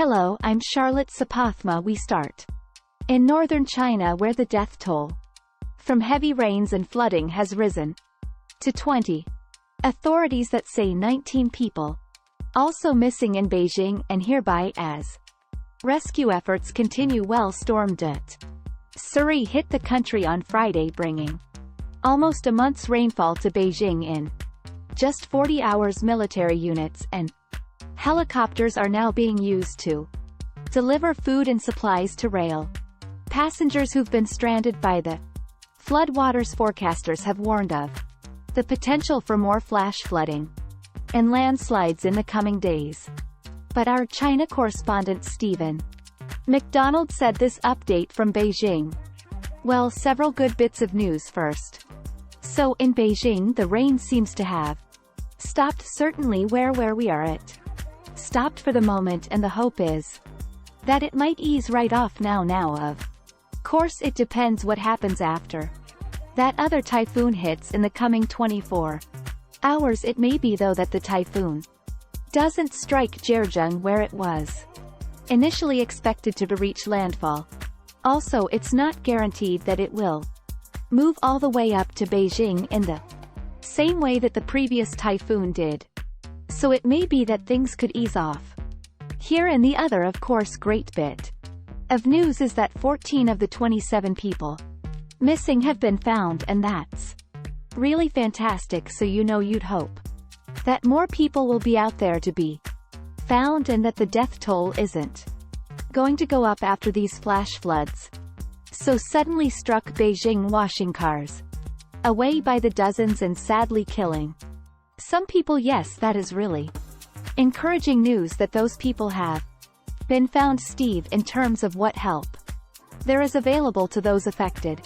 Hello, I'm Charlotte Sapathma. We start in northern China, where the death toll from heavy rains and flooding has risen to 20. Authorities that say 19 people also missing in Beijing and hereby as rescue efforts continue. Storm Doksuri hit the country on Friday, bringing almost a month's rainfall to Beijing in just 40 hours. Military units and helicopters are now being used to deliver food and supplies to rail passengers who've been stranded by the floodwaters. Forecasters have warned of the potential for more flash flooding and landslides in the coming days. But our China correspondent Stephen McDonald said this update from Beijing. Well, several good bits of news first. So in Beijing, the rain seems to have stopped, certainly where we are at stopped for the moment, and the hope is that it might ease right off now. Of course it depends what happens after that other typhoon hits in the coming 24 hours. It may be though that the typhoon doesn't strike Zhejiang, where it was initially expected to reach landfall. Also, it's not guaranteed that it will move all the way up to Beijing in the same way that the previous typhoon did. So it may be that things could ease off here. And the other, of course, great bit of news is that 14 of the 27 people missing have been found, and that's really fantastic. So you'd hope that more people will be out there to be found, and that the death toll isn't going to go up after these flash floods so suddenly struck Beijing, washing cars away by the dozens and sadly killing some people. Yes, that is really encouraging news that those people have been found. Steve, in terms of what help there is available to those affected,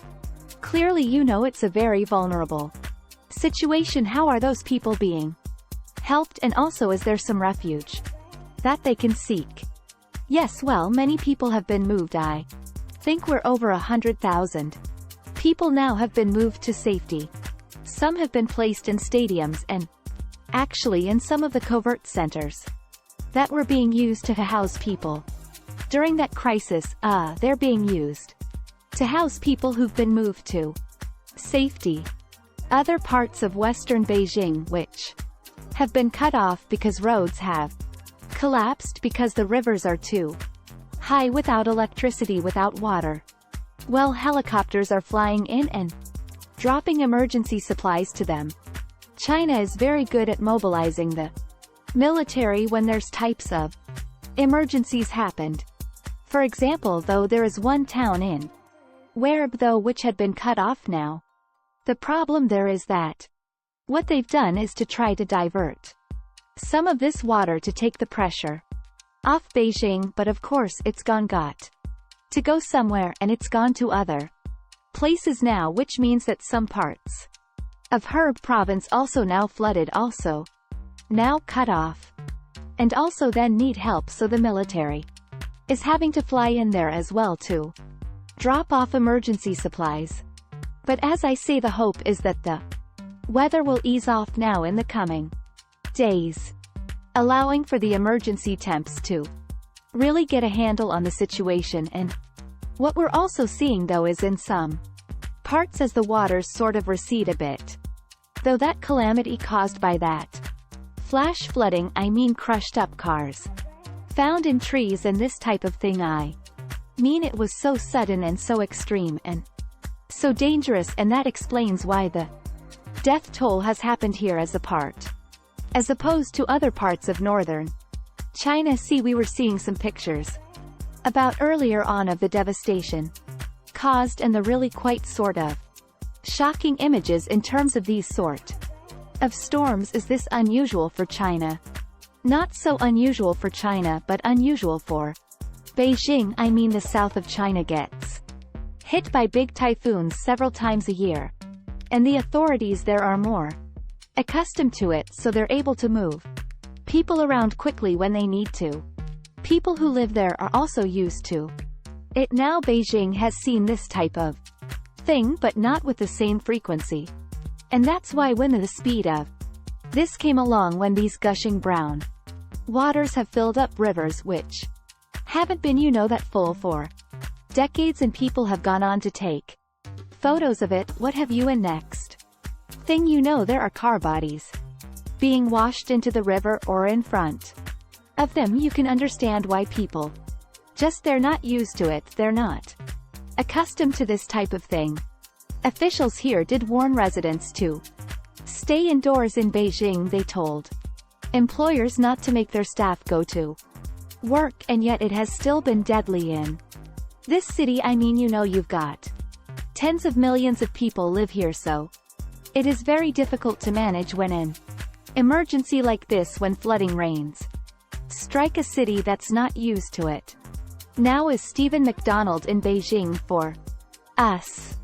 clearly it's a very vulnerable situation. How are those people being helped, and also is there some refuge that they can seek? Yes, well, many people have been moved. I think we're over 100,000 people now have been moved to safety. Some have been placed in stadiums and actually in some of the covert centers that were being used to house people during that crisis. They're being used to house people who've been moved to safety. Other parts of western Beijing, which have been cut off because roads have collapsed because the rivers are too high, without electricity, without water. Well, helicopters are flying in and dropping emergency supplies to them. China is very good at mobilizing the military when there's types of emergencies happened. For example, though, there is one town in Wereb which had been cut off now. The problem there is that what they've done is to try to divert some of this water to take the pressure off Beijing, but of course it's got to go somewhere, and it's gone to other places now, which means that some parts of Hebei province also now flooded, also now cut off, and also then need help. So the military is having to fly in there as well to drop off emergency supplies. But as I say, the hope is that the weather will ease off now in the coming days, allowing for the emergency temps to really get a handle on the situation. And what we're also seeing though is in some parts, as the waters sort of recede a bit, though that calamity caused by that flash flooding, I mean crushed up cars found in trees and this type of thing, I mean it was so sudden and so extreme and so dangerous, and that explains why the death toll has happened here as opposed to other parts of northern China. See, we were seeing some pictures about earlier on of the devastation caused, and the really quite sort of shocking images in terms of these sort of storms. Is this unusual for China? Not so unusual for China, but unusual for Beijing. I mean, the south of China gets hit by big typhoons several times a year, and the authorities there are more accustomed to it, so they're able to move people around quickly when they need to. People who live there are also used to it now. Beijing has seen this type of thing, but not with the same frequency. And that's why when the speed of this came along, when these gushing brown waters have filled up rivers which Haven't been you know that full for decades and people have gone on to take photos of it. What have you and next thing you know there are car bodies being washed into the river or in front of them. You can understand why people they're not used to it, they're not accustomed to this type of thing. Officials here did warn residents to stay indoors in Beijing. They told employers not to make their staff go to work, and yet it has still been deadly in this city. I mean, you know, you've got tens of millions of people live here, so it is very difficult to manage when an emergency like this, when flooding rains strike a city that's not used to it. Now is Stephen McDonald in Beijing for Us.